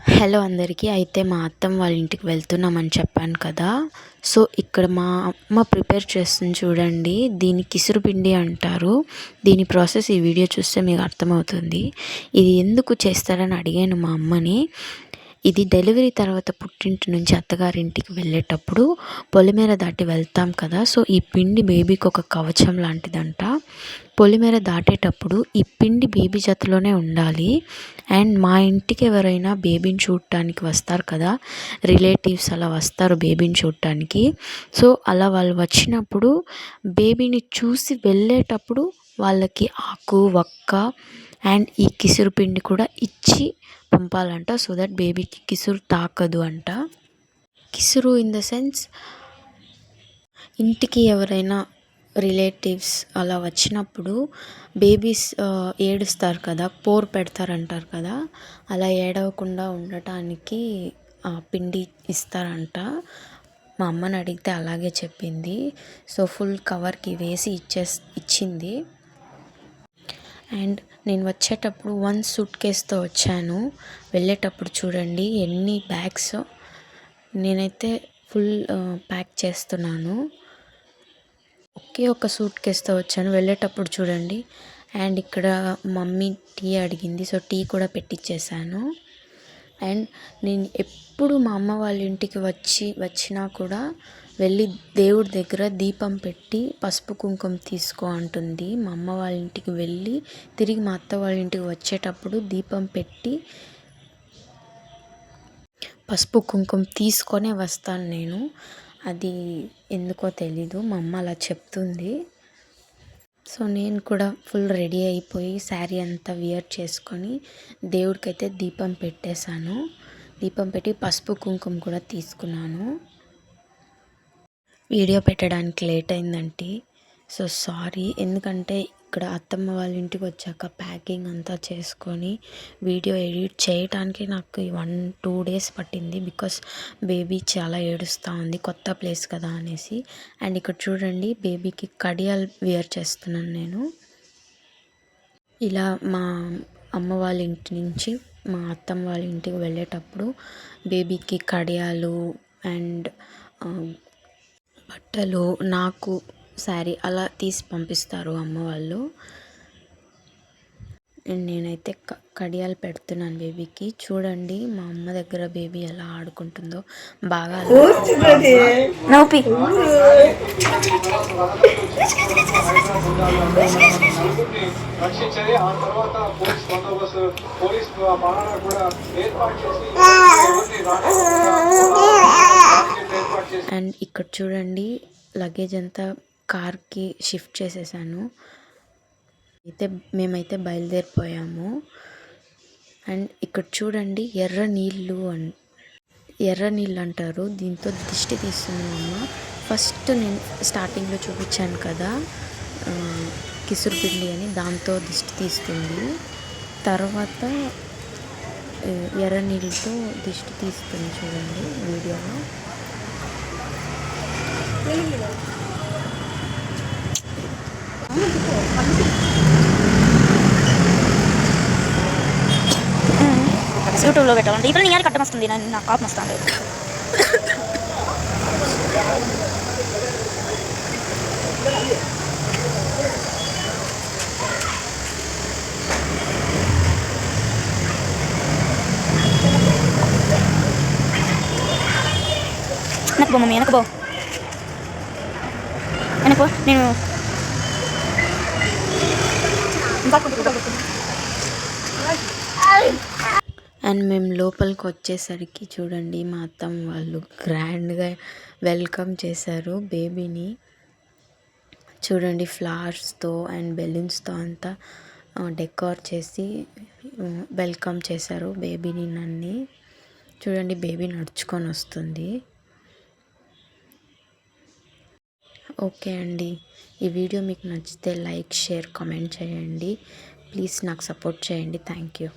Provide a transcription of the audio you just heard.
Hello అందరికీ. అయితే మా అత్తమ్మ వాళ్ళ ఇంటికి వెళ్తున్నామని చెప్పాను కదా. సో ఇక్కడ మా అమ్మ ప్రిపేర్ చేస్తుంది చూడండి. దీన్ని కిసురు పిండి అంటారు. దీని ప్రాసెస్ ఈ వీడియో చూస్తే మీకు అర్థమవుతుంది. ఇది ఎందుకు చేస్తారని అడిగాను మా అమ్మని. ఇది డెలివరీ తర్వాత పుట్టింటి నుంచి అత్తగారింటికి వెళ్ళేటప్పుడు పొలిమేర దాటి వెళ్తాం కదా. సో ఈ పిండి బేబీకి ఒక కవచం లాంటిదంట. పొలిమేర దాటేటప్పుడు ఈ పిండి బేబీ జతలోనే ఉండాలి. అండ్ మా ఇంటికి ఎవరైనా బేబీని చూడటానికి వస్తారు కదా, రిలేటివ్స్ అలా వస్తారు బేబీని చూడటానికి. సో అలా వాళ్ళు వచ్చినప్పుడు బేబీని చూసి వెళ్ళేటప్పుడు వాళ్ళకి ఆకు వక్క అండ్ ఈ కిసురు పిండి కూడా ఇచ్చి పంపాలంట. సో దట్ బేబీకి కిసురు తాకదు అంట. కిసురు ఇన్ ద సెన్స్ ఇంటికి ఎవరైనా రిలేటివ్స్ అలా వచ్చినప్పుడు బేబీస్ ఏడుస్తారు కదా, పోరు పెడతారంటారు కదా, అలా ఏడవకుండా ఉండటానికి పిండి ఇస్తారంట. మా అమ్మని అడిగితే అలాగే చెప్పింది. సో ఫుల్ కవర్కి వేసి ఇచ్చింది. అండ్ నేను వచ్చేటప్పుడు 1 సూట్ కేస్తో వచ్చాను. వెళ్ళేటప్పుడు చూడండి ఎన్ని బ్యాగ్స్. నేనైతే ఫుల్ ప్యాక్ చేస్తున్నాను. ఒకే ఒక సూట్ కేస్తో వచ్చాను. వెళ్ళేటప్పుడు చూడండి. అండ్ ఇక్కడ మమ్మీ టీ అడిగింది. సో టీ కూడా పెట్టించేసాను. అండ్ నేను ఎప్పుడు మా అమ్మ వాళ్ళ ఇంటికి వచ్చినా కూడా వెళ్ళి దేవుడి దగ్గర దీపం పెట్టి పసుపు కుంకుమ తీసుకో అంటుంది. మా అమ్మ వాళ్ళ ఇంటికి వెళ్ళి తిరిగి మా అత్త వాళ్ళ ఇంటికి వచ్చేటప్పుడు దీపం పెట్టి పసుపు కుంకుమ తీసుకొనే వస్తాను నేను. అది ఎందుకో తెలీదు, మా అమ్మ అలా చెప్తుంది. సో నేను కూడా ఫుల్ రెడీ అయిపోయి శారీ అంతా వియర్ చేసుకొని దేవుడికైతే దీపం పెట్టేశాను. దీపం పెట్టి పసుపు కుంకుమ కూడా తీసుకున్నాను. వీడియో పెట్టడానికి లేట్ అయిందంటే సో సారీ. ఎందుకంటే ఇక్కడ అత్తమ్మ వాళ్ళ ఇంటికి వచ్చాక ప్యాకింగ్ అంతా చేసుకొని వీడియో ఎడిట్ చేయడానికి నాకు 1-2 డేస్ పట్టింది. బికాస్ బేబీ చాలా ఏడుస్తూ ఉంది, కొత్త ప్లేస్ కదా అనేసి. అండ్ ఇక్కడ చూడండి బేబీకి కడియాలు వేర్ చేస్తున్నాను నేను. ఇలా మా అమ్మ వాళ్ళ ఇంటి నుంచి మా అత్తమ్మ వాళ్ళ ఇంటికి వెళ్ళేటప్పుడు బేబీకి కడియాలు అండ్ బట్టలు, నాకు శారీ అలా తీసి పంపిస్తారు అమ్మ వాళ్ళు. నేనైతే కడియాలు పెడుతున్నాను బేబీకి. చూడండి మా అమ్మ దగ్గర బేబీ ఎలా ఆడుకుంటుందో. బాగా నవ్వుపి. అండ్ ఇక్కడ చూడండి లగేజ్ అంతా కార్కి షిఫ్ట్ చేసేసాను. మేమైతే బయలుదేరిపోయాము. అండ్ ఇక్కడ చూడండి ఎర్ర నీళ్ళు అంటారు. దీంతో దిష్టి తీస్తున్నామమ్మ. ఫస్ట్ నేను స్టార్టింగ్లో చూపించాను కదా కిసురు పిండి అని, దాంతో దిష్టి తీస్తుంది. తర్వాత ఎర్ర నీళ్ళతో దిష్టి తీస్తుంది చూడండి వీడియోలో. యూట్యూబ్లో పెట్టాలంటే ఇప్పుడు నేను కట్టం వస్తుంది, నాకు కాపం వస్తుంది. వెనక్కి పో మమ్మీ, వెనక్కి పో, వెనక్కి పో. నేను అండ్ మేము లోపలికి వచ్చేసరికి చూడండి మా అత్తమ్మ వాళ్ళు గ్రాండ్గా వెల్కమ్ చేశారు బేబీని. చూడండి ఫ్లవర్స్తో అండ్ బెలూన్స్తో అంతా డెకోర్ చేసి వెల్కమ్ చేశారు బేబీని. నన్ను చూడండి బేబీ నడుచుకొని వస్తుంది. ఓకే అండి, ఈ వీడియో మీకు నచ్చితే లైక్, షేర్, కామెంట్ చేయండి. ప్లీజ్ నాకు సపోర్ట్ చేయండి. Thank you.